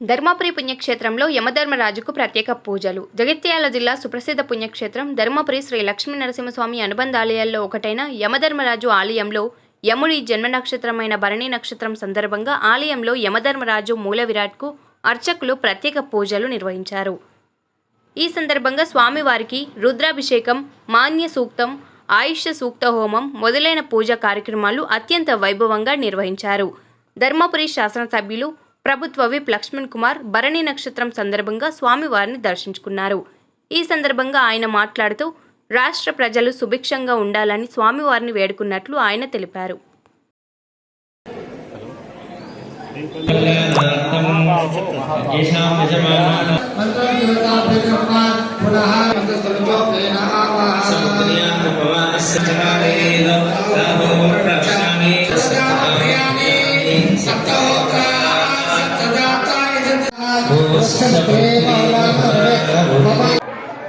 ధర్మపురి పుణ్యక్షేత్రంలో యమధర్మరాజుకు ప్రత్యేక పూజలు. జగిత్యాల జిల్లా సుప్రసిద్ధ పుణ్యక్షేత్రం ధర్మపురి శ్రీ లక్ష్మీ నరసింహస్వామి అనుబంధ ఆలయాల్లో ఒకటైన యమధర్మరాజు ఆలయంలో యముడి జన్మ నక్షత్రమైన భరణి నక్షత్రం సందర్భంగా ఆలయంలో యమధర్మరాజు మూల విరాట్కు అర్చకులు ప్రత్యేక పూజలు నిర్వహించారు. ఈ సందర్భంగా స్వామివారికి రుద్రాభిషేకం, మాన్య సూక్తం, ఆయుష్య సూక్త హోమం మొదలైన పూజా కార్యక్రమాలు అత్యంత వైభవంగా నిర్వహించారు. ధర్మపురి శాసనసభ్యులు ప్రభుత్వ విప్ లక్ష్మణ్ కుమార్ భరణి నక్షత్రం సందర్భంగా స్వామివారిని దర్శించుకున్నారు. ఈ సందర్భంగా ఆయన మాట్లాడుతూ రాష్ట్ర ప్రజలు సుభిక్షంగా ఉండాలని స్వామివారిని వేడుకున్నట్లు ఆయన తెలిపారు.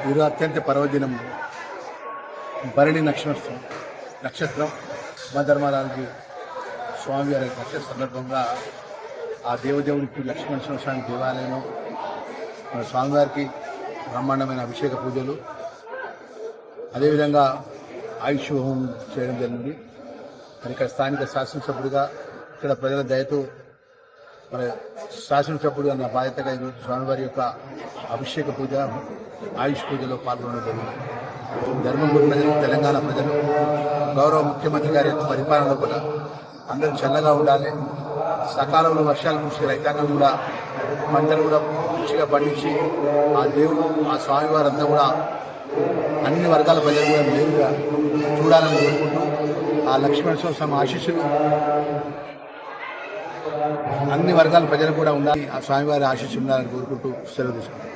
ఈరోజు అత్యంత పర్వదినం భరణి నక్షత్రం యమధర్మరాజు స్వామి వారి నక్షత్ర సందర్భంగా ఆ దేవదేవుడికి లక్ష్మీనరసింహ స్వామి దేవాలయంలో మన స్వామివారికి బ్రహ్మాండమైన అభిషేక పూజలు, అదేవిధంగా ఆయుష్ హోమం చేయడం జరిగింది. మరి ఇక్కడ స్థానిక శాసనసభ్యుడిగా ఇక్కడ ప్రజల దయతో మరి శాసనసభ్యుడు అన్న బాధ్యతగా ఈరోజు స్వామివారి యొక్క అభిషేక పూజ, ఆయుష్ పూజలో పాల్గొనడం జరిగింది. ధర్మపురి ప్రజలు, తెలంగాణ ప్రజలు, గౌరవ ముఖ్యమంత్రి గారి యొక్క పరిపాలనలో కూడా అందరూ చల్లగా ఉండాలి. సకాలంలో వర్షాలు కురిసి రైతాంగం కూడా పంటలు కూడా మంచిగా పండించి ఆ దేవుడు, ఆ స్వామివారంతా కూడా అన్ని వర్గాల ప్రజలు కూడా నేరుగా చూడాలని కోరుకుంటూ ఆ లక్ష్మీనరసింహ స్వామి ఆశీస్సులు అన్ని వర్గాల ప్రజలు కూడా ఉండాలి, ఆ స్వామివారి ఆశీస్సులు ఉండాలని కోరుకుంటూ సెలవు తీసుకుంటాం.